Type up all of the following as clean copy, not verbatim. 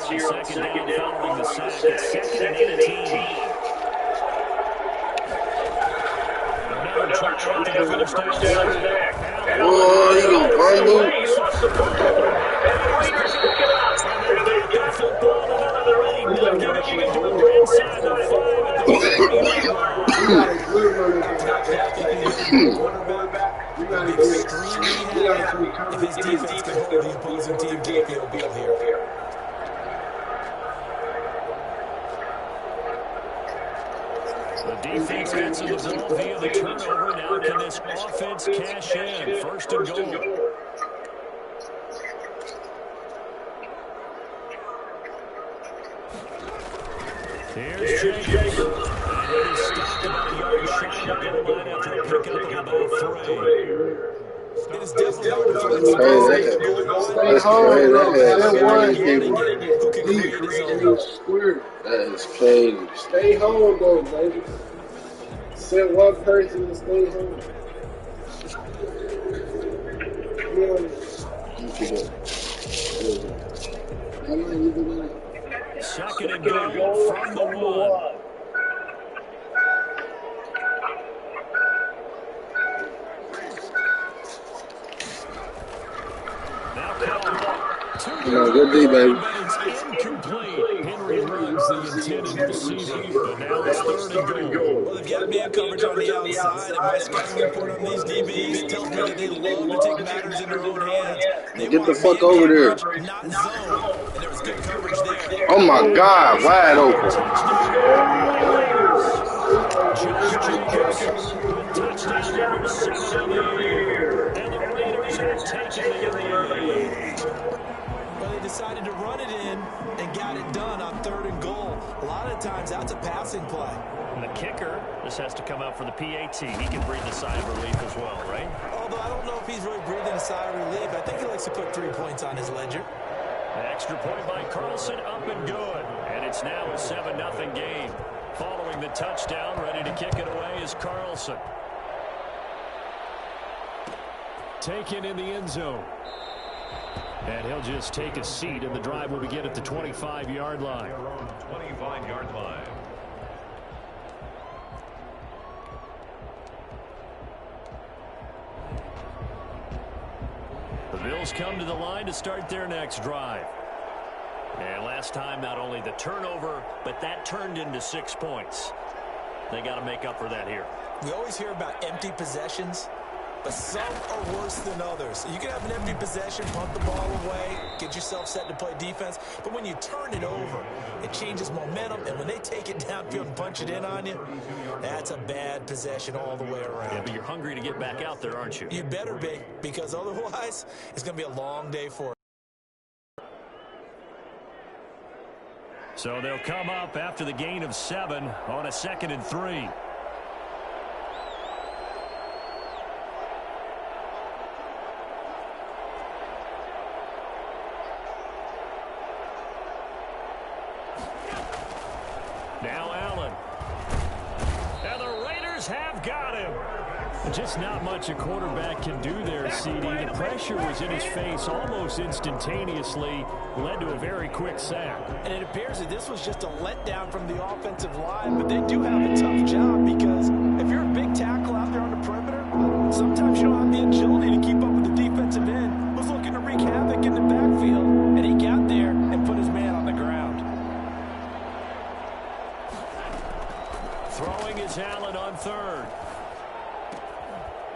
here on second down following the sack. It's second and 18. Another try to get the first down is back. Oh, he gonna fumble. He lost the football. And the Raiders pick it up. And they've got the football and they're ready. Not getting into it. They're inside the 5 at the 40-yard line. If his defense can hold the opposing team to a field goal here. The defense gets in the ball via the turnover. Now can this offense cash in? First and goal. Here's Jacobs. And it is stopped about a yard shy of the goal line after a pickup of about 3. It is definitely That's crazy. That is crazy. Stay home, though, baby. Send one person to stay home. Second and goal from the 1. Good D, baby. Incomplete. Henry runs the intended receiver, but now it's third and goal. Well, they've got man coverage on the outside, and my scouting report on these DBs tells me that they love to take matters in their own hands. Get the fuck over there. Not zone, and there was good coverage there. Oh my God, wide open. Touchdown number 6 of the year. And the Raiders have taken the lead. Well, they decided to run it in and got it done on third and goal. A lot of times, that's a passing play. And the kicker, this has to come out for the PAT. He can breathe a sigh of relief as well, right? Although I don't know if he's really breathing a sigh of relief. I think he likes to put 3 points on his ledger. An extra point by Carlson, up and good. And it's now a 7-0 game. Following the touchdown, ready to kick it away is Carlson. Taken in the end zone. And he'll just take a seat, and the drive will begin at the 25-yard line. 25-yard line. The Bills come to the line to start their next drive. And last time, not only the turnover, but that turned into 6 points. They got to make up for that here. We always hear about empty possessions, but some are worse than others. You can have an empty possession, punt the ball away, get yourself set to play defense, but when you turn it over, it changes momentum, and when they take it downfield and punch it in on you, that's a bad possession all the way around. Yeah, but you're hungry to get back out there, aren't you? You better be, because otherwise, it's going to be a long day for you. So they'll come up after the gain of 7 on a 2nd and 3. Now Allen. And the Raiders have got him. Just not much a quarterback can do there, CD. The pressure was in his face almost instantaneously, led to a very quick sack. And it appears that this was just a letdown from the offensive line, but they do have a tough job because if you're a big tackle out there on the perimeter, sometimes you don't have the agility to keep up with the defensive end who's looking to wreak havoc in the backfield, and he got there and put his man on the ground. Throwing is Allen on third.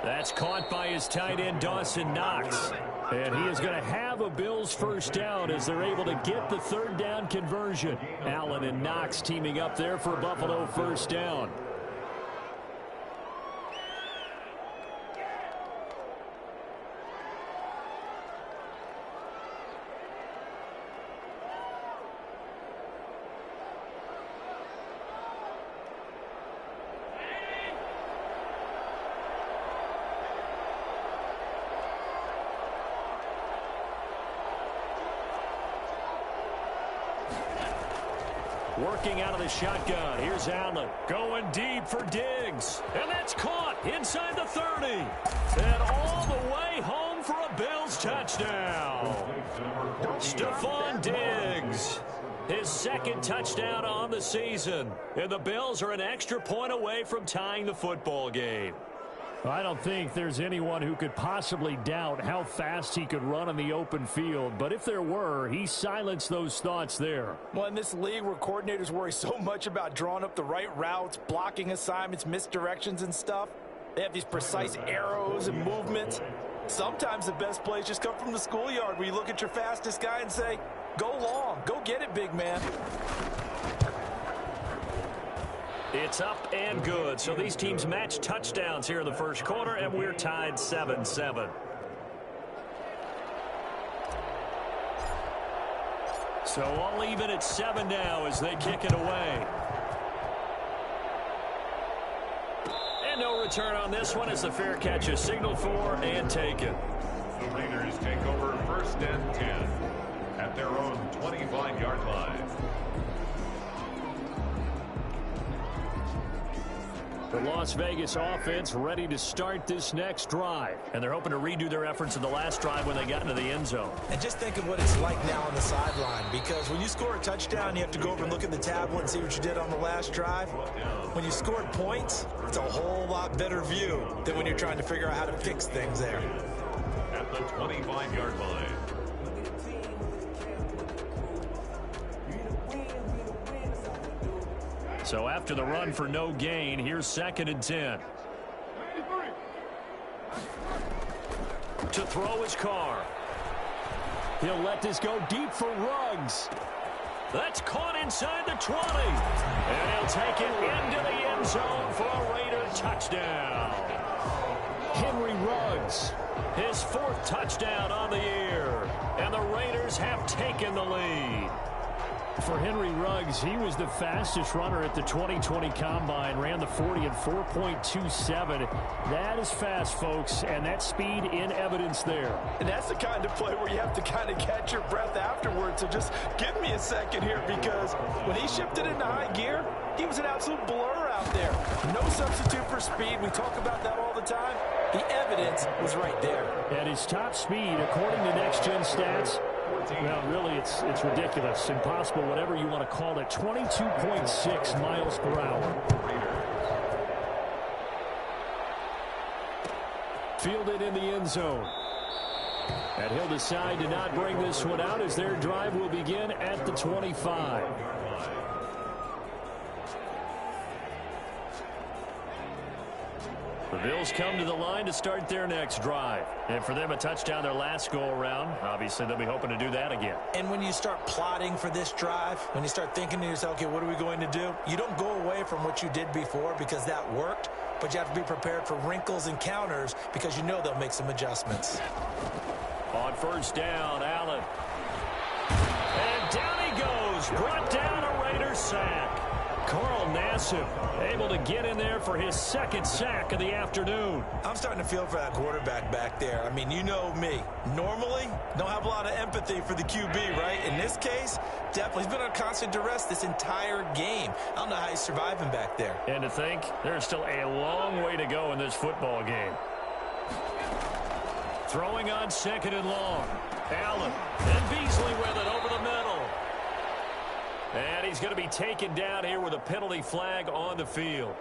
That's caught by his tight end, Dawson Knox. And he is going to have a Bills first down as they're able to get the third down conversion. Allen and Knox teaming up there for Buffalo first down. Working out of the shotgun. Here's Allen going deep for Diggs. And that's caught inside the 30. And all the way home for a Bills touchdown. Stephon Diggs. His second touchdown on the season. And the Bills are an extra point away from tying the football game. I don't think there's anyone who could possibly doubt how fast he could run on the open field. But if there were, he silenced those thoughts there. Well, in this league where coordinators worry so much about drawing up the right routes, blocking assignments, misdirections and stuff, they have these precise arrows and movements. Sometimes the best plays just come from the schoolyard where you look at your fastest guy and say, go long, go get it, big man. It's up and good. So these teams match touchdowns here in the first quarter, and we're tied 7-7. So all even at 7 now as they kick it away. And no return on this one as the fair catch is signaled for and taken. The Raiders take over 1st and 10 at their own 25-yard line. The Las Vegas offense ready to start this next drive. And they're hoping to redo their efforts in the last drive when they got into the end zone. And just think of what it's like now on the sideline, because when you score a touchdown, you have to go over and look at the tablet and see what you did on the last drive. When you scored points, it's a whole lot better view than when you're trying to figure out how to fix things there. At the 25-yard line. So after the run for no gain, here's 2nd and 10. To throw his car. He'll let this go deep for Ruggs. That's caught inside the 20. And he'll take it into the end zone for a Raider touchdown. Henry Ruggs, his 4th touchdown on the year. And the Raiders have taken the lead. For Henry Ruggs, he was the fastest runner at the 2020 Combine, ran the 40 in 4.27. That is fast, folks, and that speed in evidence there. And that's the kind of play where you have to kind of catch your breath afterwards. So just give me a second here, because when he shifted into high gear, he was an absolute blur out there. No substitute for speed. We talk about that all the time. The evidence was right there. At his top speed, according to Next Gen Stats, well, really, it's ridiculous, impossible, whatever you want to call it, 22.6 miles per hour. Fielded in the end zone. And he'll decide to not bring this one out as their drive will begin at the 25. The Bills come to the line to start their next drive. And for them, a touchdown their last go-around. Obviously, they'll be hoping to do that again. And when you start plotting for this drive, when you start thinking to yourself, okay, what are we going to do? You don't go away from what you did before because that worked, but you have to be prepared for wrinkles and counters because you know they'll make some adjustments. On 1st down, Allen. And down he goes. Brought down a Raider sack. Carl Nassib able to get in there for his 2nd sack of the afternoon. I'm starting to feel for that quarterback back there. I mean, you know me. Normally, don't have a lot of empathy for the QB, right? In this case, definitely. He's been on constant duress this entire game. I don't know how he's surviving back there. And to think, there's still a long way to go in this football game. Throwing on 2nd and long. Allen and Beasley with it over the middle. And he's going to be taken down here with a penalty flag on the field.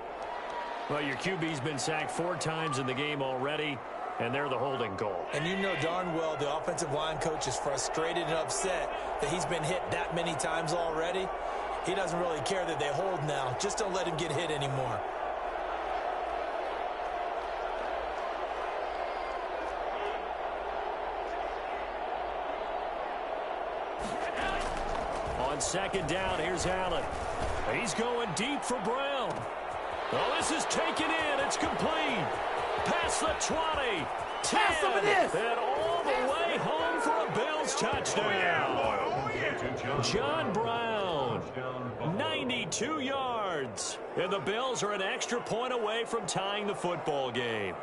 Well, your QB's been sacked 4 times in the game already, and they're the holding goal. And you know darn well the offensive line coach is frustrated and upset that he's been hit that many times already. He doesn't really care that they hold now. Just don't let him get hit anymore. On 2nd down, here's Allen. He's going deep for Brown. Oh, this is taken in. It's complete. Past the 20. 10. And all the way home for a Bills touchdown. John Brown, 92 yards. And the Bills are an extra point away from tying the football game.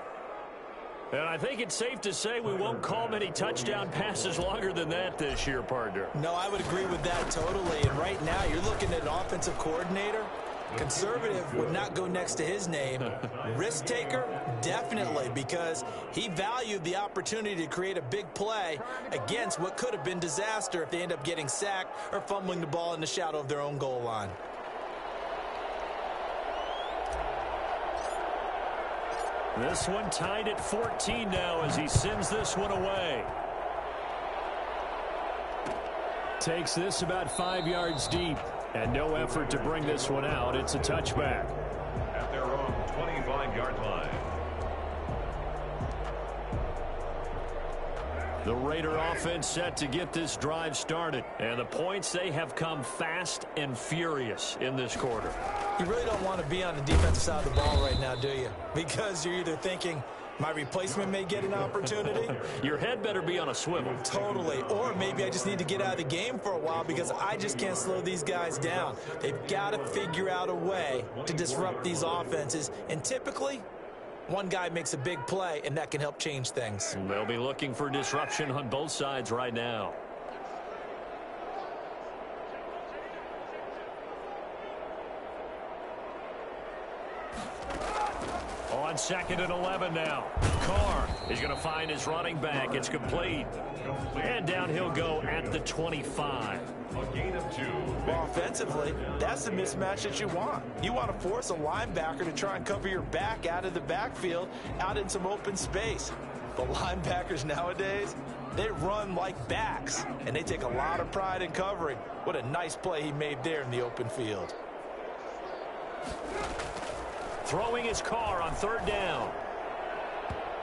And I think it's safe to say we won't call many touchdown passes longer than that this year, partner. No, I would agree with that totally. And right now, you're looking at an offensive coordinator Conservative would not go next to his name. Risk taker, definitely, because he valued the opportunity to create a big play against what could have been disaster if they end up getting sacked or fumbling the ball in the shadow of their own goal line. This one tied at 14 now as he sends this one away. Takes this about 5 yards deep, and no effort to bring this one out. It's a touchback. At their own 25-yard line. The Raider offense set to get this drive started. And the points, they have come fast and furious in this quarter. You really don't want to be on the defensive side of the ball right now, do you? Because you're either thinking, my replacement may get an opportunity. Your head better be on a swivel. Totally. Or maybe I just need to get out of the game for a while because I just can't slow these guys down. They've got to figure out a way to disrupt these offenses. And typically, one guy makes a big play, and that can help change things. They'll be looking for disruption on both sides right now. On 2nd and 11 now. Carr is going to find his running back. It's complete. And down he'll go at the 25. A gain of 2. Well, offensively, that's the mismatch that you want. You want to force a linebacker to try and cover your back out of the backfield, out in some open space. The linebackers nowadays, they run like backs, and they take a lot of pride in covering. What a nice play he made there in the open field. Throwing his Carr on 3rd down.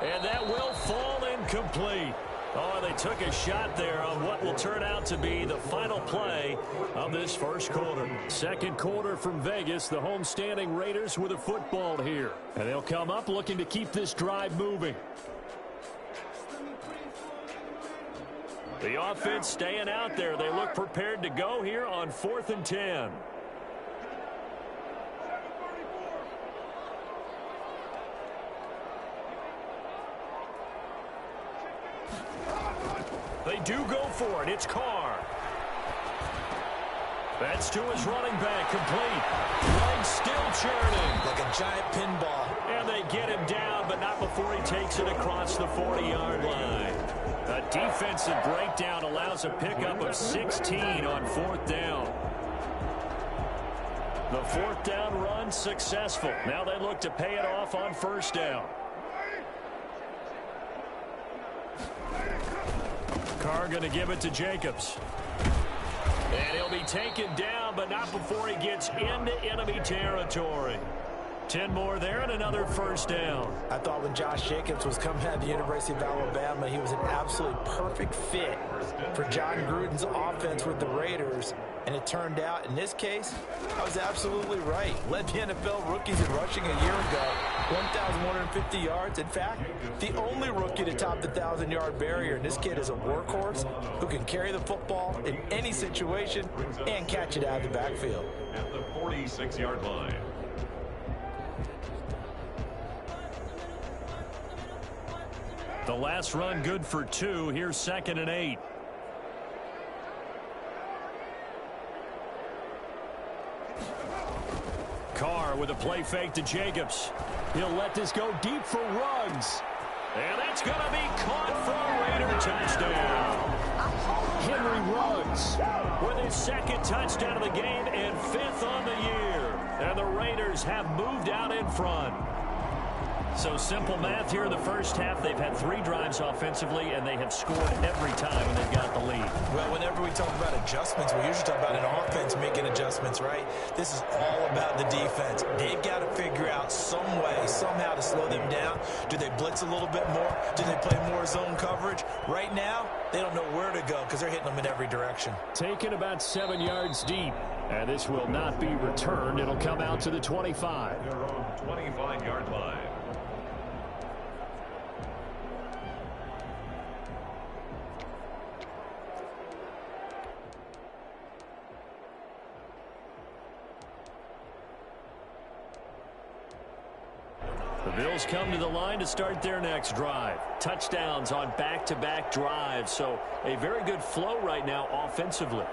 And that will fall incomplete. Oh, they took a shot there on what will turn out to be the final play of this first quarter. Second quarter from Vegas, the homestanding Raiders with a football here. And they'll come up looking to keep this drive moving. The offense staying out there. They look prepared to go here on 4th and 10. They do go for it. It's Carr. That's to his running back, complete. Legs still churning. Like a giant pinball. And they get him down, but not before he takes it across the 40-yard line. A defensive breakdown allows a pickup of 16 on 4th down. The 4th down run successful. Now they look to pay it off on 1st down. Carr going to give it to Jacobs. And he'll be taken down, but not before he gets into enemy territory. 10 more there and another 1st down. I thought when Josh Jacobs was coming out of the University of Alabama, he was an absolutely perfect fit for John Gruden's offense with the Raiders. And it turned out, in this case, I was absolutely right. Led the NFL rookies in rushing a year ago, 1,150 yards. In fact, the only rookie to top the 1,000-yard barrier. And this kid is a workhorse who can carry the football in any situation and catch it out of the backfield. At the 46-yard line. The last run good for 2. Here's 2nd and 8. Carr with a play fake to Jacobs. He'll let this go deep for Ruggs. And that's going to be caught for a Raider touchdown. Henry Ruggs with his 2nd touchdown of the game and 5th on the year. And the Raiders have moved out in front. So simple math here in the first half. They've had 3 drives offensively, and they have scored every time when they've got the lead. Well, whenever we talk about adjustments, we usually talk about an offense making adjustments, right? This is all about the defense. They've got to figure out some way, somehow to slow them down. Do they blitz a little bit more? Do they play more zone coverage? Right now, they don't know where to go because they're hitting them in every direction. Taken about 7 yards deep, and this will not be returned. It'll come out to the 25. Their own 25-yard line. The Bills come to the line to start their next drive. Touchdowns on back-to-back drives, so a very good flow right now offensively.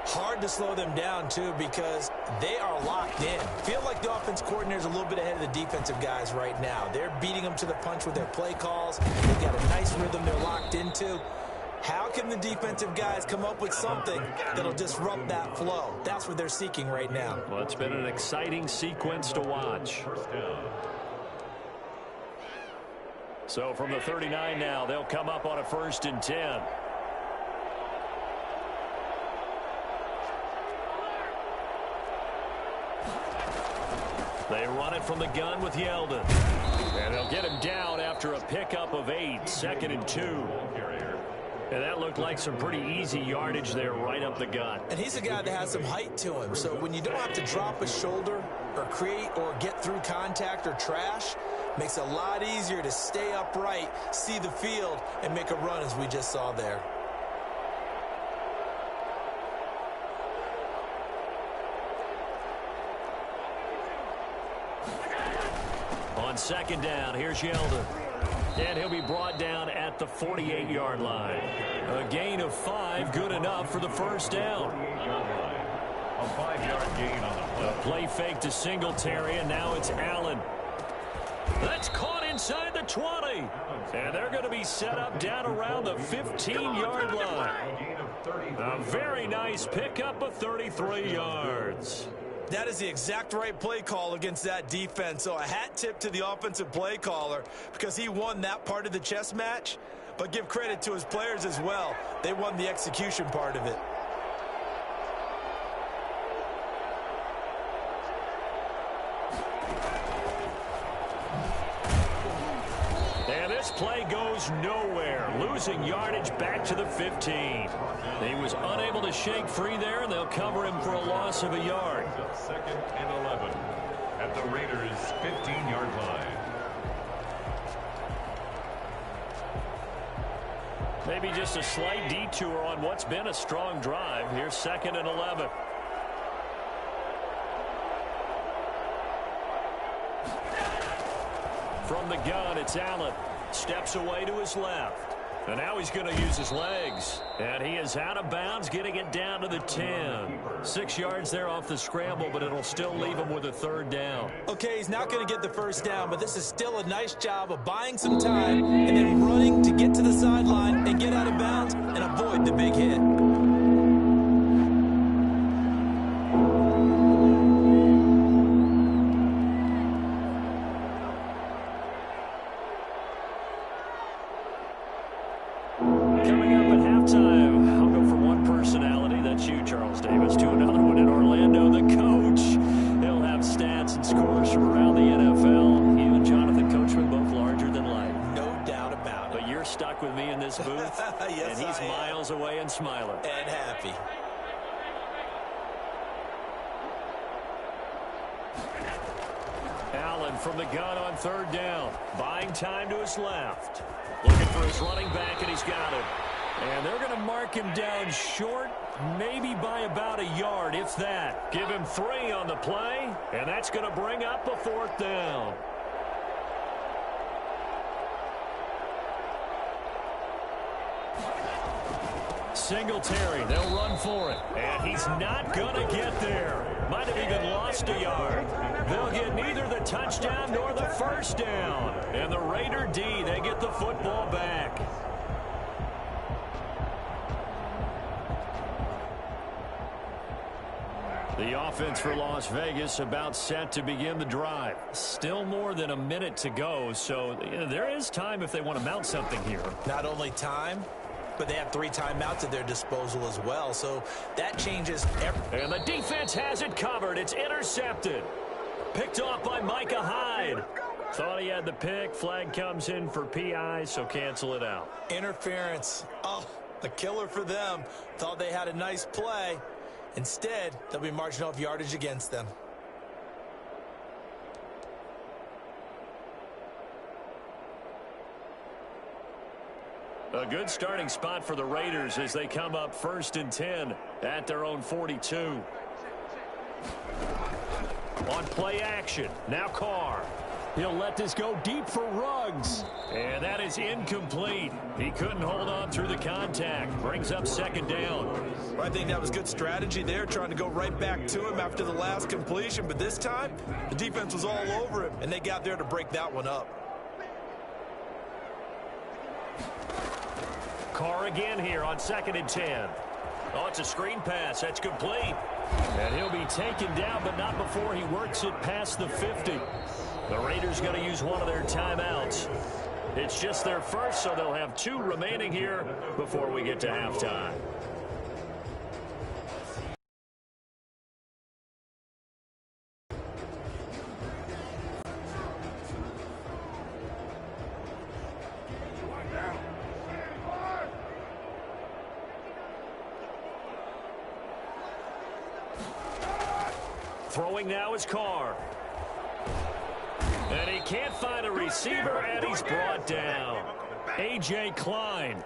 Hard to slow them down, too, because they are locked in. Feel like the offense coordinator is a little bit ahead of the defensive guys right now. They're beating them to the punch with their play calls. They've got a nice rhythm they're locked into. How can the defensive guys come up with something that'll disrupt that flow? That's what they're seeking right now. Well, it's been an exciting sequence to watch. So from the 39 now, they'll come up on a 1st and 10. They run it from the gun with Yeldon. And they'll get him down after a pickup of 8, 2nd and 2. And that looked like some pretty easy yardage there right up the gut. And he's a guy that has some height to him. So when you don't have to drop a shoulder or create or get through contact or trash, makes it a lot easier to stay upright, see the field, and make a run as we just saw there. On 2nd down, here's Yeldon. And he'll be brought down at the 48-yard line. A gain of 5, good enough for the 1st down. A 5-yard gain on the play. A play fake to Singletary, and now it's Allen. That's caught inside the 20. And they're going to be set up down around the 15-yard line. A very nice pickup of 33 yards. That is the exact right play call against that defense. So a hat tip to the offensive play caller because he won that part of the chess match. But give credit to his players as well. They won the execution part of it. And this play goes nowhere, losing yardage back to the 15. He was unable to shake free there, and they'll cover him for a loss of a yard. 2nd and 11 at the Raiders' 15-yard line. Maybe just a slight detour on what's been a strong drive. Here's 2nd and 11. From the gun, it's Allen. Steps away to his left. And now he's going to use his legs. And he is out of bounds, getting it down to the 10. 6 yards there off the scramble, but it'll still leave him with a 3rd down. Okay, he's not going to get the 1st down, but this is still a nice job of buying some time and then running to get to the sideline and get out of bounds and avoid the big hit. Scores from around the NFL. You and Jonathan Coachman both larger than life. No doubt about it. But you're stuck with me in this booth. Yes, and he's miles away and smiling. And happy. Allen from the gun on 3rd down. Buying time to his left. Looking for his running back, and he's got him. And they're going to mark him down short, maybe by about a yard, if that. Give him 3 on the play, and that's going to bring up a 4th down. Singletary, they'll run for it. And he's not going to get there. Might have even lost a yard. They'll get neither the touchdown nor the 1st down. And the Raider D, they get the football back. The offense for Las Vegas about set to begin the drive. Still more than a minute to go, so there is time if they want to mount something here. Not only time, but they have 3 timeouts at their disposal as well, so that changes everything. And the defense has it covered. It's intercepted. Picked off by Micah Hyde. Thought he had the pick. Flag comes in for PI, so cancel it out. Interference. Oh, a killer for them. Thought they had a nice play. Instead, they'll be marching off yardage against them. A good starting spot for the Raiders as they come up 1st and 10 at their own 42. On play action, now Carr. He'll let this go deep for Ruggs. And that is incomplete. He couldn't hold on through the contact. Brings up second down. Well, I think that was good strategy there, trying to go right back to him after the last completion. But this time, the defense was all over him, and they got there to break that one up. Carr again here on 2nd and 10. Oh, it's a screen pass. That's complete. And he'll be taken down, but not before he works it past the 50. The Raiders going to use one of their timeouts. It's just their first, so they'll have 2 remaining here before we get to halftime. Throwing now is Carr. And he can't find a receiver, and he's brought down. A.J. Klein.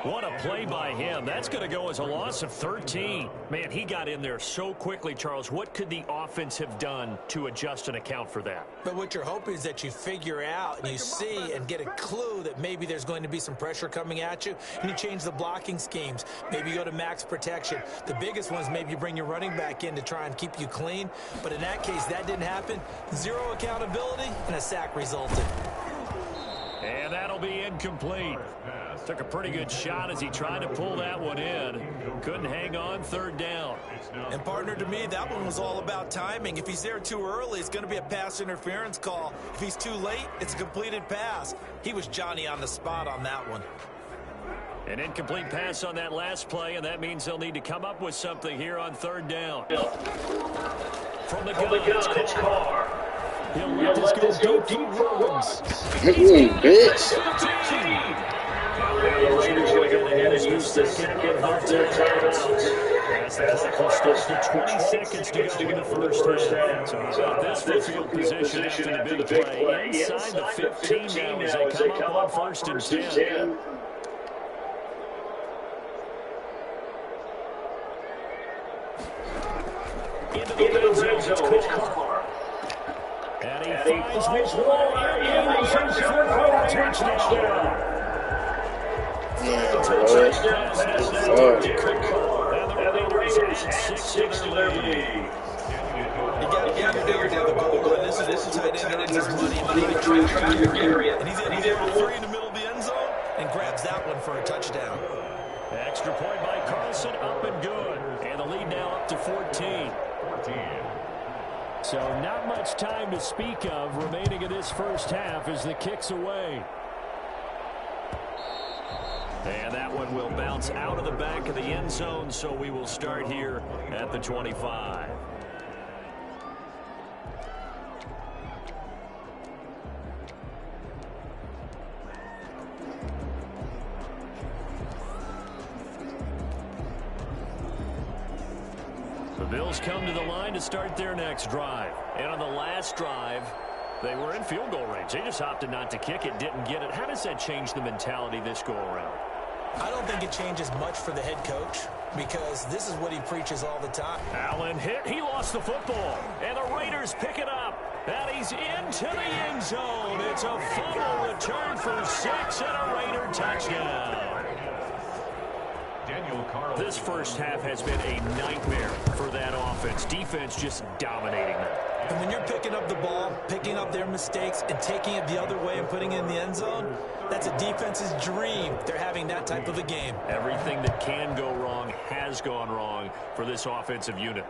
What a play by him. That's going to go as a loss of 13. Man, he got in there so quickly, Charles. What could the offense have done to adjust and account for that? But what you're hoping is that you figure out and you see and get a clue that maybe there's going to be some pressure coming at you, and you change the blocking schemes. Maybe you go to max protection. The biggest one is maybe you bring your running back in to try and keep you clean. But in that case, that didn't happen. 0 accountability, and a sack resulted. And that'll be incomplete. Took a pretty good shot as he tried to pull that one in. Couldn't hang on, 3rd down. And partner, to me, that one was all about timing. If he's there too early, it's going to be a pass interference call. If he's too late, it's a completed pass. He was Johnny on the spot on that one. An incomplete pass on that last play, and that means they'll need to come up with something here on 3rd down. From the gun, it's Carr. He'll let this go deep for Ruggs. Bitch. The Raiders going to go ahead and use the second of their timeouts. As the clock starts to 20 seconds to go in the first half. So how about this for field position after the big play? Inside the 15 now as they come up on 1st and 10. Into the red zone, it's Carr. And he finds Waller in the first touchdown. Touchdown pass to Carr. And the Raiders add 6 to their lead. You got to figure down the goal. This is tight end earns his money. He trying to carry it. And he's able to 3 in the middle of the end zone and grabs that one for a touchdown. Extra point by Carlson, up and good. And the lead now up to 14. So not much time to speak of remaining in this first half as the kick's away. And that one will bounce out of the back of the end zone, so we will start here at the 25. The Bills come to the line to start their next drive. And on the last drive, they were in field goal range. They just opted not to kick it, didn't get it. How does that change the mentality this go-around? I don't think it changes much for the head coach because this is what he preaches all the time. Allen hit. He lost the football. And the Raiders pick it up. And he's into the end zone. It's a fumble return for 6 and a Raider touchdown. This first half has been a nightmare for that offense. Defense just dominating them. And when you're picking up the ball, picking up their mistakes, and taking it the other way and putting it in the end zone, that's a defense's dream. They're having that type of a game. Everything that can go wrong has gone wrong for this offensive unit.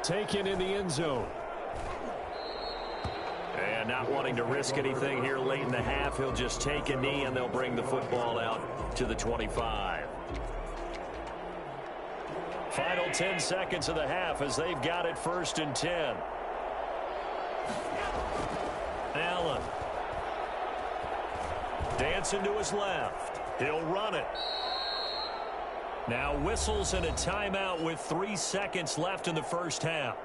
Taken in the end zone. And not wanting to risk anything here late in the half, he'll just take a knee, and they'll bring the football out to the 25. Final 10 seconds of the half as they've got it 1st and 10. Allen. Dancing to his left. He'll run it. Now whistles and a timeout with 3 seconds left in the first half.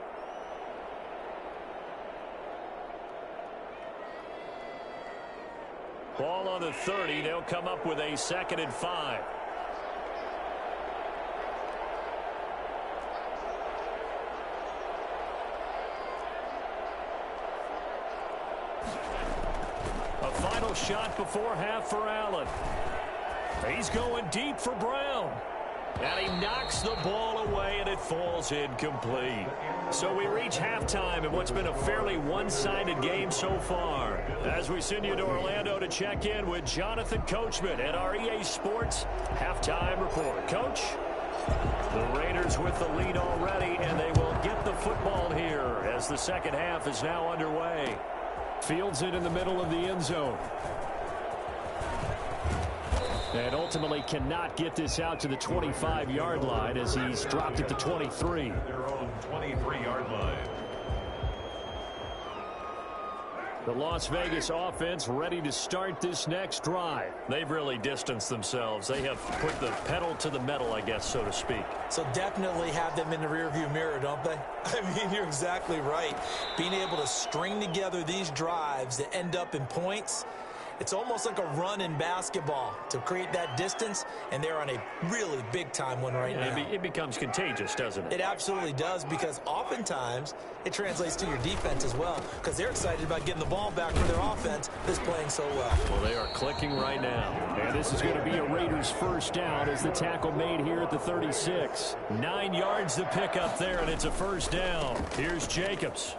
Ball on the 30. They'll come up with a 2nd and 5. A final shot before half for Allen. He's going deep for Brown. And he knocks the ball away, and it falls incomplete. So we reach halftime in what's been a fairly one-sided game so far. As we send you to Orlando to check in with Jonathan Coachman at our EA Sports Halftime Report. Coach? The Raiders with the lead already, and they will get the football here as the second half is now underway. Fields it in the middle of the end zone. And ultimately cannot get this out to the 25-yard line as he's dropped at the 23. Their own 23-yard line. The Las Vegas offense ready to start this next drive. They've really distanced themselves. They have put the pedal to the metal, I guess, so to speak. So definitely have them in the rearview mirror, don't they? I mean, you're exactly right. Being able to string together these drives that end up in points, it's almost like a run in basketball to create that distance, and they're on a really big-time one right now. It becomes contagious, doesn't it? It absolutely does, because oftentimes it translates to your defense as well, because they're excited about getting the ball back for their offense that's playing so well. Well, they are clicking right now. And this is going to be a Raiders first down as the tackle made here at the 36. 9 yards to pick up there, and it's a first down. Here's Jacobs.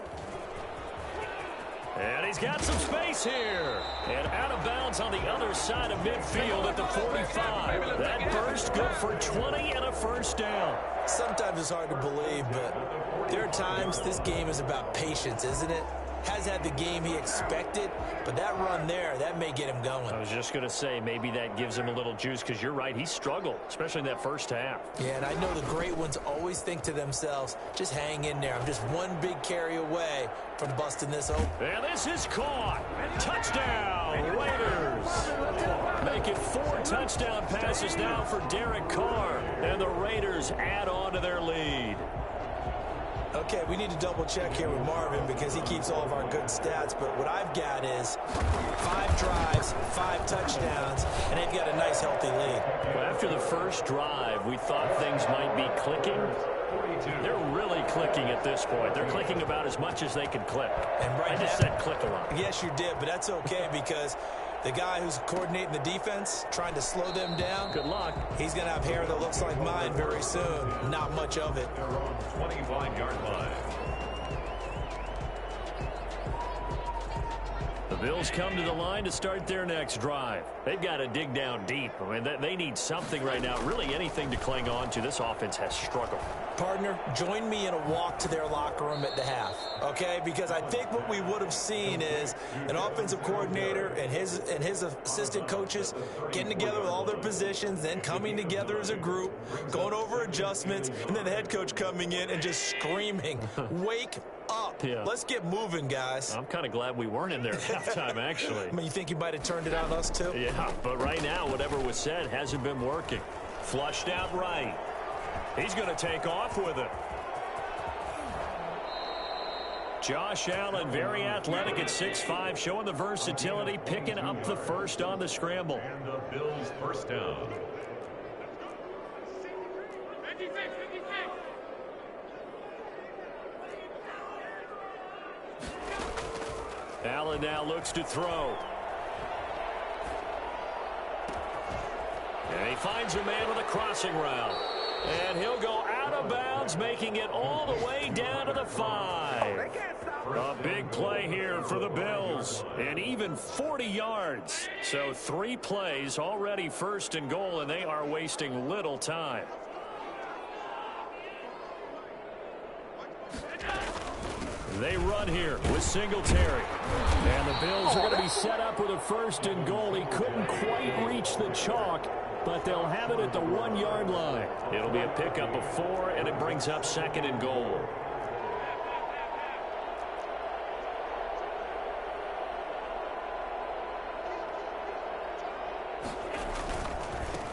And he's got some space here. And out of bounds on the other side of midfield at the 45. That burst good for 20 and a first down. Sometimes it's hard to believe, but there are times this game is about patience, isn't it? Has had the game he expected, but that run there, that may get him going. I was just going to say, maybe that gives him a little juice, because you're right, he struggled, especially in that first half. Yeah, and I know the great ones always think to themselves, just hang in there. I'm just one big carry away from busting this open. And this is caught. Touchdown, Raiders. Make it 4 touchdown passes now for Derek Carr. And the Raiders add on to their lead. Okay, we need to double check here with Marvin because he keeps all of our good stats, but what I've got is 5 drives, 5 touchdowns, and they've got a nice healthy lead. Well, after the first drive, we thought things might be clicking. They're really clicking at this point. They're clicking about as much as they can click. And right I just said click a lot. Yes, you did, but that's okay because the guy who's coordinating the defense, trying to slow them down, good luck. He's going to have hair that looks like mine very soon. Not much of it. Their own 25-yard line. The Bills come to the line to start their next drive. They've got to dig down deep. I mean, they need something right now, really anything to cling on to. This offense has struggled. Partner, join me in a walk to their locker room at the half, okay? Because I think what we would have seen is an offensive coordinator and his assistant coaches getting together with all their positions, then coming together as a group, going over adjustments, and then the head coach coming in and just screaming, wake up. Yeah. Let's get moving, guys. I'm kind of glad we weren't in there at halftime, actually. I mean, you think you might have turned it on us, too? Yeah, but right now, whatever was said hasn't been working. Flushed out right. He's going to take off with it. Josh Allen, very athletic at 6'5", showing the versatility, picking up the first on the scramble. And the Bills first down. Allen now looks to throw. And he finds a man with a crossing route. And he'll go out of bounds, making it all the way down to the 5. A big play here for the Bills. And even 40 yards. So 3 plays, already first and goal, and they are wasting little time. They run here with Singletary. And the Bills are going to be set up with a first and goal. He couldn't quite reach the chalk, but they'll have it at the 1-yard line. It'll be a pickup of 4, and it brings up second and goal.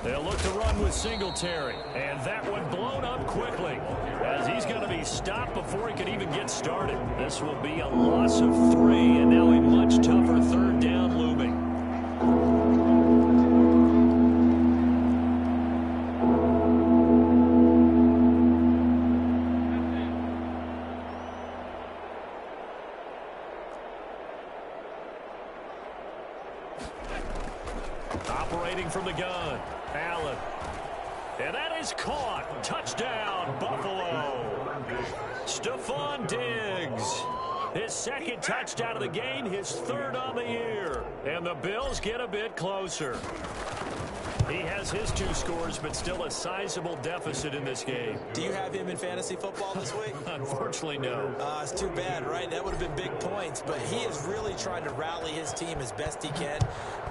They'll look to run with Singletary. And that one blown up quickly as he's going to be stopped before he could even get started. This will be a loss of 3, and now a much tougher third down looming. operating from the gun. Allen. And that is caught. Touchdown, Buffalo. Stephon Diggs. His second touchdown of the game, his third on the year. And the Bills get a bit closer. He has his 2 scores, but still a sizable deficit in this game. Do you have him in fantasy football this week? Unfortunately, no. It's too bad, right? That would have been big points, but he is really trying to rally his team as best he can.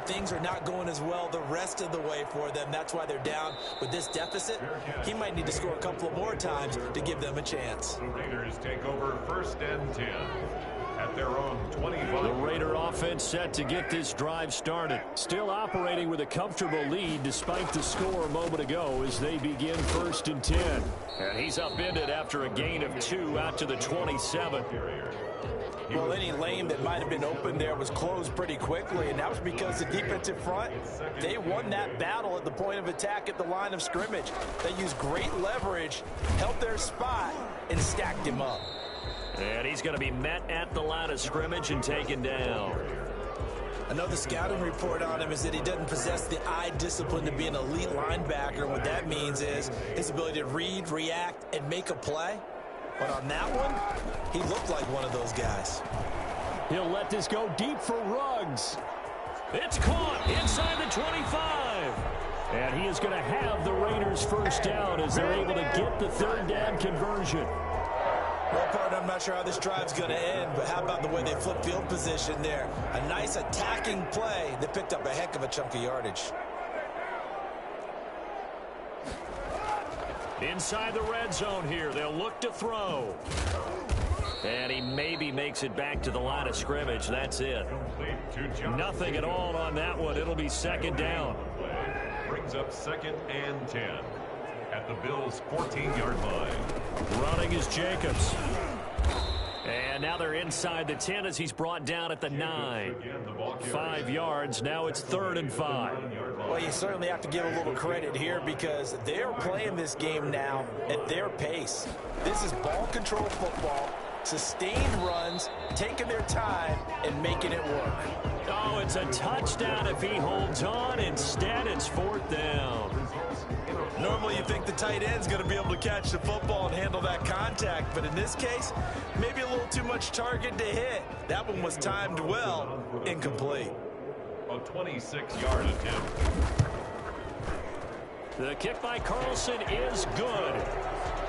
Things are not going as well the rest of the way for them. That's why they're down with this deficit. He might need to score a couple of more times to give them a chance. The Raiders take over 1st and 10 at their own 25. The Raider offense set to get this drive started. Still operating with a comfortable lead despite the score a moment ago as they begin 1st and 10. And he's upended after a gain of 2 out to the 27. Well, any lane that might have been open there was closed pretty quickly, and that was because the defensive front, they won that battle at the point of attack at the line of scrimmage. They used great leverage, held their spot, and stacked him up. And he's going to be met at the line of scrimmage and taken down. Another scouting report on him is that he doesn't possess the eye discipline to be an elite linebacker. What that means is his ability to read, react, and make a play. But on that one, he looked like one of those guys. He'll let this go deep for Ruggs. It's caught inside the 25. And he is going to have the Raiders first down as they're able to get the 3rd down conversion. Well, partner, I'm not sure how this drive's going to end, but how about the way they flip field position there? A nice attacking play that picked up a heck of a chunk of yardage. Inside the red zone here, they'll look to throw. And he maybe makes it back to the line of scrimmage. That's it. Nothing at all on that one. It'll be 2nd down. Brings up 2nd and 10 at the Bills' 14-yard line. Running is Jacobs. And now they're inside the 10 as he's brought down at the 9. 5 yards. Now it's 3rd and 5. Well, you certainly have to give a little credit here because they're playing this game now at their pace. This is ball control football, sustained runs, taking their time, and making it work. Oh, it's a touchdown if he holds on. Instead, it's 4th down. Normally, you think the tight end's going to be able to catch the football and handle that contact, but in this case, maybe a little too much target to hit. That one was timed well, incomplete. A 26-yard attempt. The kick by Carlson is good,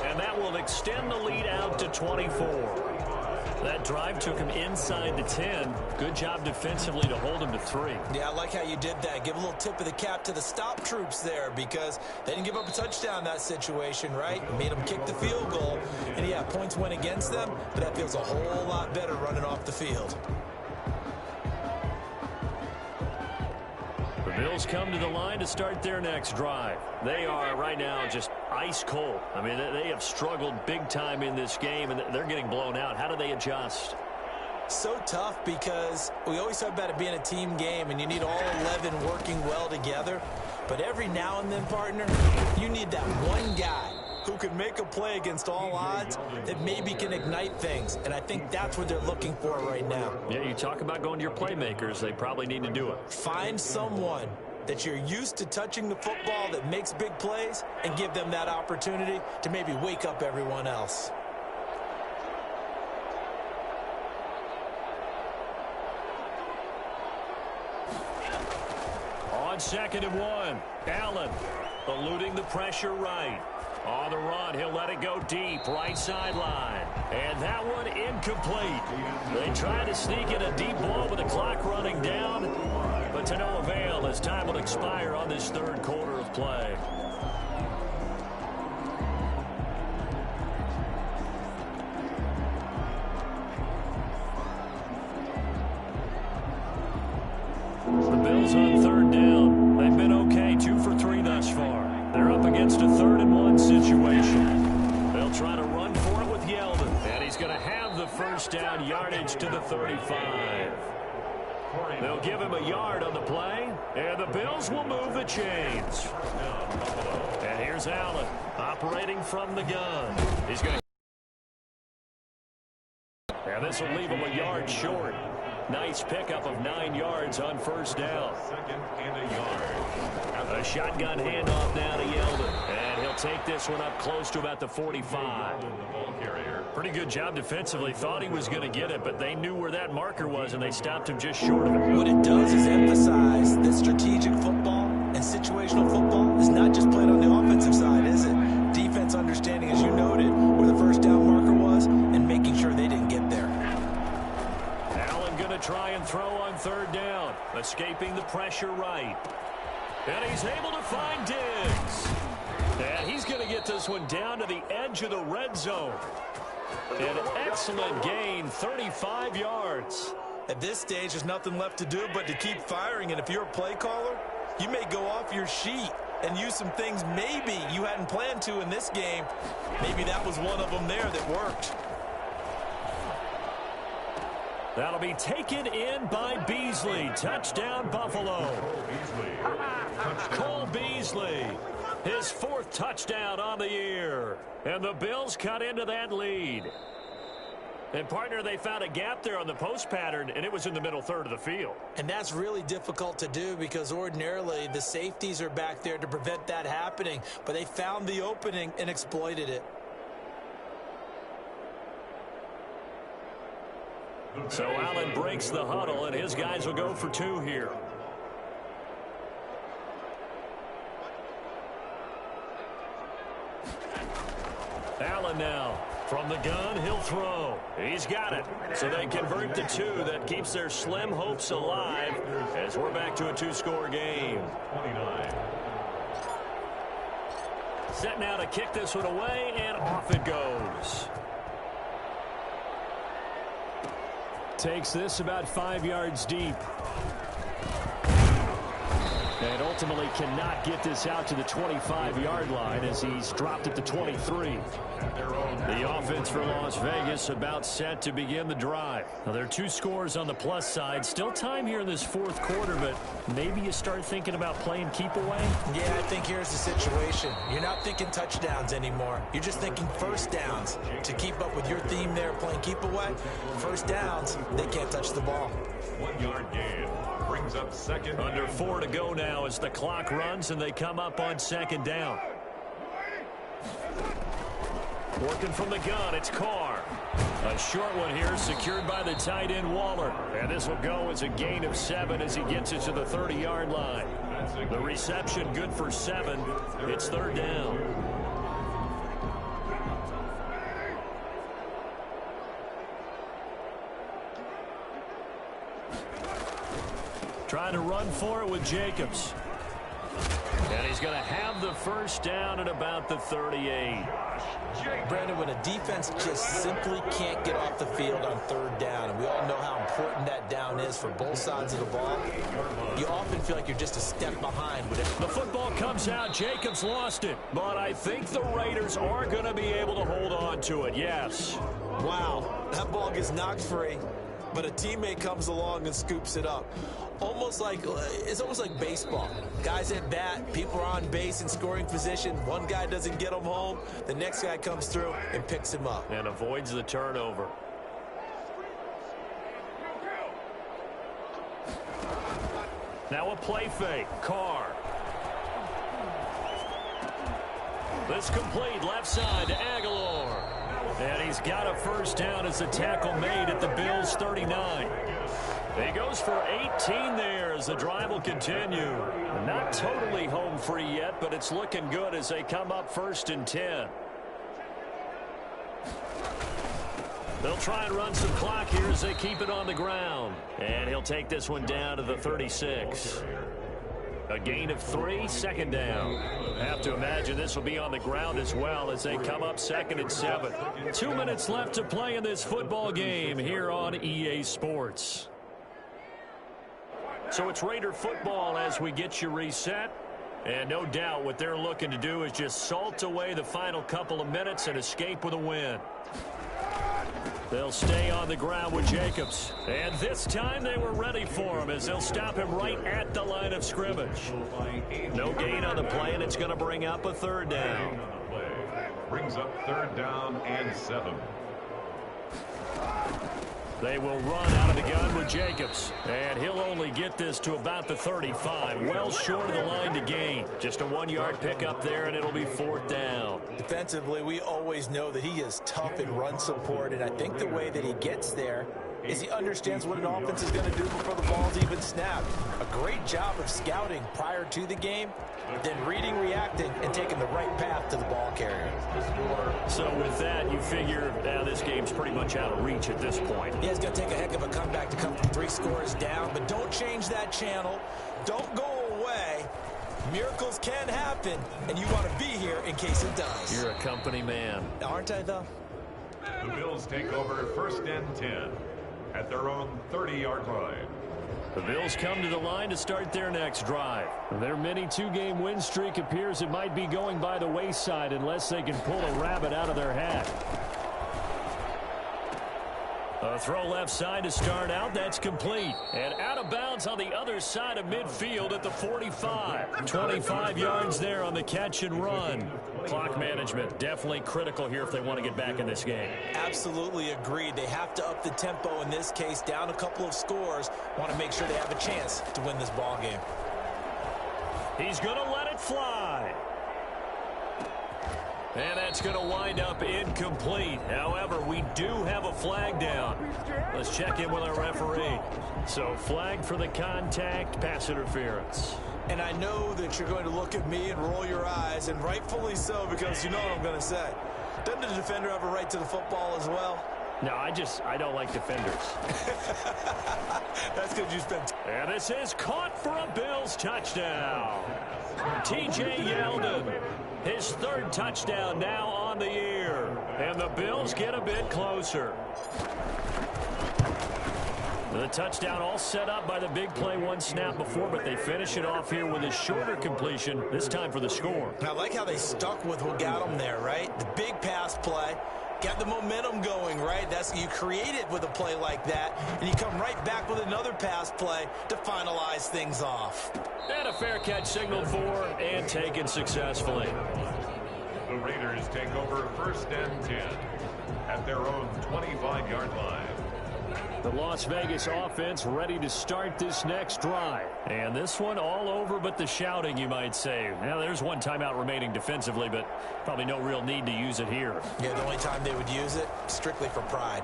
and that will extend the lead out to 24. That drive took him inside the 10. Good job defensively to hold him to 3. Yeah, I like how you did that. Give a little tip of the cap to the stop troops there because they didn't give up a touchdown in that situation, right? Made them kick the field goal. And, yeah, points went against them, but that feels a whole lot better running off the field. The Bills come to the line to start their next drive. They are right now just ice cold. I mean, they have struggled big time in this game, and they're getting blown out. How do they adjust? So tough because we always talk about it being a team game, and you need all 11 working well together. But every now and then, partner, you need that one guy who can make a play against all odds that maybe can ignite things. And I think that's what they're looking for right now. Yeah, you talk about going to your playmakers. They probably need to do it. Find someone that you're used to touching the football that makes big plays and give them that opportunity to maybe wake up everyone else. On 2nd and 1, Allen eluding the pressure right. On the run, he'll let it go deep, right sideline. And that one incomplete. They try to sneak in a deep ball with the clock running down, but to no avail as time will expire on this 3rd quarter of play. The Bills on 3rd down. They've been okay, 2 for 3 thus far. They're up against a 3rd and 1 situation. They'll try to run for it with Yeldon. And he's going to have the first down, yardage to the 35. They'll give him a yard on the play, and the Bills will move the chains. And here's Allen operating from the gun. He's going to... And this will leave him a yard short. Nice pickup of 9 yards on first down. Second and a yard. A shotgun handoff now to Yeldon. And he'll take this one up close to about the 45. The ball carrier. Pretty good job defensively. Thought he was going to get it, but they knew where that marker was, and they stopped him just short of it. What it does is emphasize that strategic football and situational football is not just played on the offensive side, is it? Defense understanding, as you noted, where the first down marker was and making sure they didn't get there. Allen going to try and throw on third down, escaping the pressure right. And he's able to find Diggs. And he's going to get this one down to the edge of the red zone. An excellent gain, 35 yards. At this stage, there's nothing left to do but to keep firing. And if you're a play caller, you may go off your sheet and use some things maybe you hadn't planned to in this game. Maybe that was one of them there that worked. That'll be taken in by Beasley. Touchdown, Buffalo. Cole Beasley, his 4th touchdown on the year. And the Bills cut into that lead. And, partner, they found a gap there on the post pattern, and it was in the middle third of the field. And that's really difficult to do because ordinarily the safeties are back there to prevent that happening. But they found the opening and exploited it. So Allen breaks the huddle, and his guys will go for 2 here. Allen now. From the gun, he'll throw. He's got it. So they convert the 2. That keeps their slim hopes alive as we're back to a 2-score game. 29. Set now to kick this one away, and off it goes. Takes this about 5 yards deep. And ultimately cannot get this out to the 25-yard line as he's dropped at the 23. The offense for Las Vegas about set to begin the drive. Now, there are 2 scores on the plus side. Still time here in this 4th quarter, but maybe you start thinking about playing keep away? Yeah, I think here's the situation. You're not thinking touchdowns anymore. You're just thinking first downs. To keep up with your theme there, playing keep away, first downs, they can't touch the ball. 1-yard gain. Brings up second. Under 4 to go now as the clock runs and they come up on second down. Working from the gun, it's Carr. A short one here secured by the tight end Waller. And this will go as a gain of 7 as he gets it to the 30-yard line. The reception good for 7. It's third down. Trying to run for it with Jacobs. And he's going to have the first down at about the 38. Brandon, when a defense just simply can't get off the field on third down, and we all know how important that down is for both sides of the ball, you often feel like you're just a step behind. But the football comes out. Jacobs lost it. But I think the Raiders are going to be able to hold on to it, yes. Wow, that ball gets knocked free, but a teammate comes along and scoops it up. It's almost like baseball. Guys at bat, people are on base in scoring position. One guy doesn't get them home. The next guy comes through and picks him up. And avoids the turnover. Now a play fake. Carr. This complete left side to Aguilar. And he's got a first down as the tackle made at the Bills' 39. He goes for 18 there as the drive will continue. Not totally home free yet, but it's looking good as they come up 1st and 10. They'll try and run some clock here as they keep it on the ground. And he'll take this one down to the 36. A gain of 3, second down. I have to imagine this will be on the ground as well as they come up 2nd and 7. 2 minutes left to play in this football game here on EA Sports. So it's Raider football as we get you reset. And no doubt what they're looking to do is just salt away the final couple of minutes and escape with a win. They'll stay on the ground with Jacobs. And this time they were ready for him as they'll stop him right at the line of scrimmage. No gain on the play, and it's going to bring up a third down. Brings up third down and 7. They will run out of the gun with Jacobs. And he'll only get this to about the 35. Well short of the line to gain. Just a 1-yard pickup there, and it'll be 4th down. Defensively, we always know that he is tough in run support, and I think the way that he gets there is he understands what an offense is going to do before the ball's even snapped. A great job of scouting prior to the game, then reading, reacting, and taking the right path to the ball carrier. So with that, you figure this game's pretty much out of reach at this point. Yeah, it's going to take a heck of a comeback to come from 3 scores down, but don't change that channel. Don't go away. Miracles can happen, and you want to be here in case it does. You're a company man. Aren't I, though? The Bills take over 1st and 10 at their own 30-yard line. The Bills come to the line to start their next drive. Their mini 2-game win streak appears it might be going by the wayside unless they can pull a rabbit out of their hat. A throw left side to start out. That's complete. And out of bounds on the other side of midfield at the 45. 25 yards there on the catch and run. Clock management definitely critical here if they want to get back in this game. Absolutely agreed. They have to up the tempo in this case. Down a couple of scores. Want to make sure they have a chance to win this ball game. He's going to let it fly. And that's going to wind up incomplete. However, we do have a flag down. Let's check in with our referee. So flag for the contact, pass interference. And I know that you're going to look at me and roll your eyes, and rightfully so, because you know what I'm going to say. Doesn't the defender have a right to the football as well? No, I don't like defenders. That's because you spent. And this is caught for a Bills touchdown. T.J. Yeldon, his 3rd touchdown now on the year. And the Bills get a bit closer. The touchdown all set up by the big play 1 snap before, but they finish it off here with a shorter completion, this time for the score. I like how they stuck with what got them there, right? The big pass play. Got the momentum going, right? That's you create it with a play like that, and you come right back with another pass play to finalize things off. And a fair catch signaled for and taken successfully. The Raiders take over 1st and 10 at their own 25-yard line. The Las Vegas offense ready to start this next drive. And this one all over but the shouting, you might say. Now, there's 1 timeout remaining defensively, but probably no real need to use it here. Yeah, the only time they would use it, strictly for pride.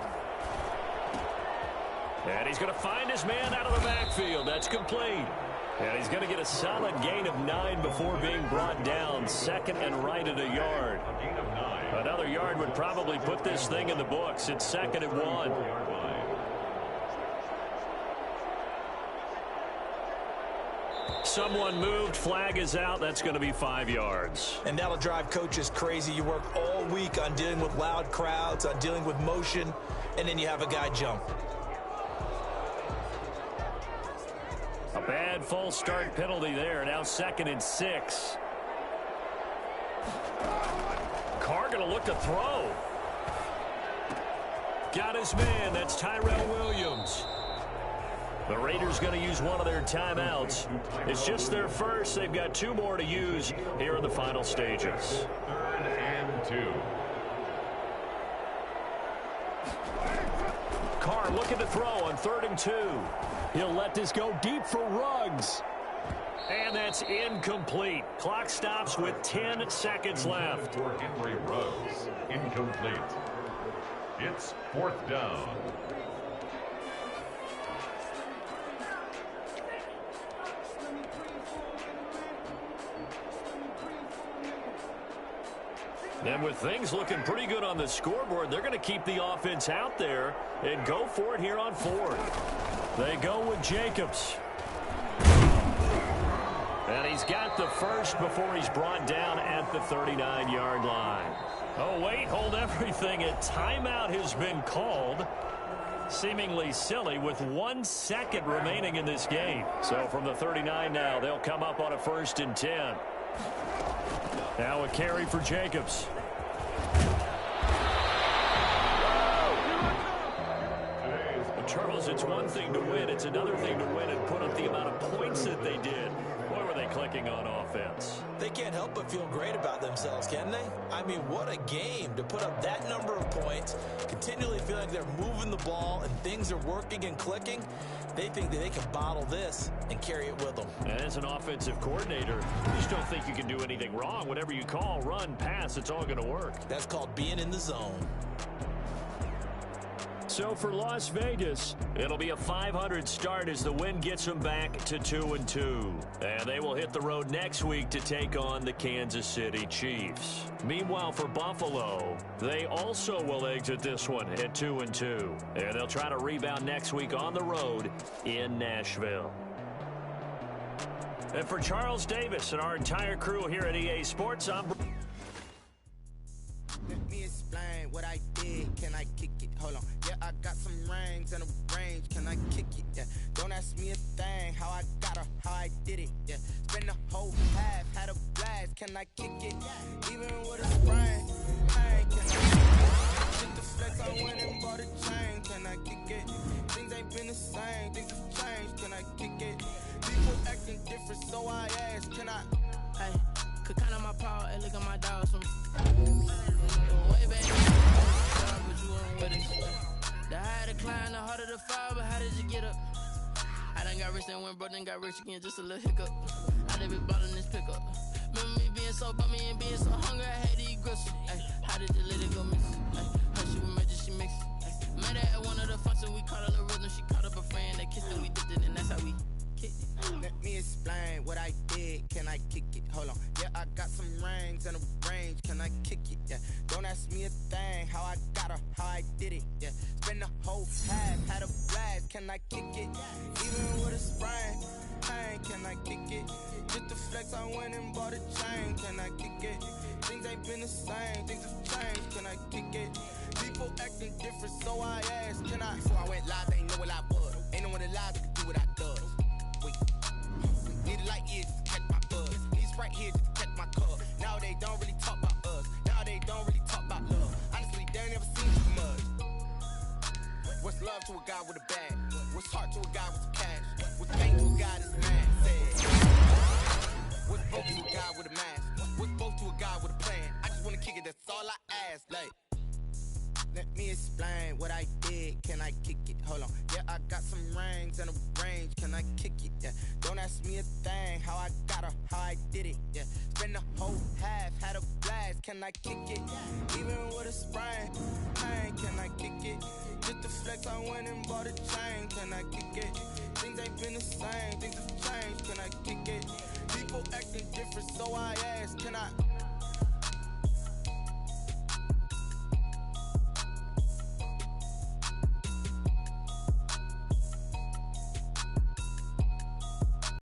And he's going to find his man out of the backfield. That's complete. And he's going to get a solid gain of 9 before being brought down. 2nd and right at a yard. Another yard would probably put this thing in the books. It's 2nd and 1. Someone moved. Flag is out. That's going to be 5 yards. And that'll drive coaches crazy. You work all week on dealing with loud crowds, on dealing with motion, and then you have a guy jump. A bad false start penalty there. Now 2nd and 6. Carr going to look to throw. Got his man. That's Tyrell Williams. The Raiders going to use one of their timeouts. It's just their first. They've got 2 more to use here in the final stages. 3rd and 2. Carr looking to throw on 3rd and 2. He'll let this go deep for Ruggs. And that's incomplete. Clock stops with 10 seconds left. For Henry Ruggs, incomplete. It's 4th down. And with things looking pretty good on the scoreboard, they're going to keep the offense out there and go for it here on 4th. They go with Jacobs. And he's got the first before he's brought down at the 39-yard line. Oh, wait, hold everything. A timeout has been called. Seemingly silly with 1 second remaining in this game. So from the 39 now, they'll come up on a 1st and 10. Now a carry for Jacobs. Charles, it's one thing to win. It's another thing to win and put up the amount of points that they did. Boy, were they clicking on offense. They can't help but feel great about themselves, can they? I mean, what a game to put up that number of points, continually feel like they're moving the ball and things are working and clicking. They think that they can bottle this and carry it with them. And as an offensive coordinator, you just don't think you can do anything wrong. Whatever you call, run, pass, it's all going to work. That's called being in the zone. So for Las Vegas, it'll be a 500 start as the win gets them back to 2-2. And they will hit the road next week to take on the Kansas City Chiefs. Meanwhile, for Buffalo, they also will exit this one at 2-2. And they'll try to rebound next week on the road in Nashville. And for Charles Davis and our entire crew here at EA Sports, I'm... Let me explain what I did. Can I kick it? Hold on. Yeah, I got some rings and a range. Can I kick it? Yeah. Don't ask me a thing. How I got her, how I did it. Yeah. Spend the whole half, had a blast. Can I kick it? Even with a sprain. Hey, can I kick it? Just the flex, I went and bought a chain. Can I kick it? Things ain't been the same. Things have changed. Can I kick it? People acting different, so I asked. Can I? Hey, could count on my power and look at my dogs from way back. But you weren't with us. The higher the climb, the harder the fall, but how did you get up? I done got rich and went broke, then got rich again, just a little hiccup. I done been bought in this pickup. Remember me being so bummy and being so hungry, I had to eat gristle. Ay, how did you let it go miss? Ay, her she was magic, she mixed. Met her at one of the functions, we caught her the rhythm, she caught up a friend, that kissed and we dipped it, and that's how we kicked it. Let me explain what I did. Can I kick it? Hold on. Yeah, I got some rings and a range. Can I kick it? Yeah. Don't ask me a thing. How I got her, how I did it. Yeah. Spend the whole half, had a blast. Can I kick it? Even with a sprain. Hey, can I kick it? Just the flex, I went and bought a chain. Can I kick it? Things ain't been the same. Things have changed. Can I kick it? People acting different, so I asked. Can I? Before I went live, they ain't know what I was. Ain't no one alive that could do what I does. Wait. Need a light ear just to catch my buzz. Need Sprite here just to catch my cup. Now they don't really talk about us. Now they don't really talk about love. Honestly, they ain't never seen too much. What's love to a guy with a bag? What's heart to a guy with some cash? What's pain to a guy that's mad? Said. What's broke to a guy with a mask? What's both to a guy with a plan? I just wanna kick it, that's all I ask. Like, let me explain what I did. Can I kick it? Hold on. Yeah, I got some rings and a range. Can I kick it? Yeah. Don't ask me a thing. How I got her, how I did it. Yeah. Spend the whole half, had a blast. Can I kick it? Even with a sprain. Hey, can I kick it? Just the flex, I went and bought a chain. Can I kick it? Things ain't been the same. Things have changed. Can I kick it? People acting different, so I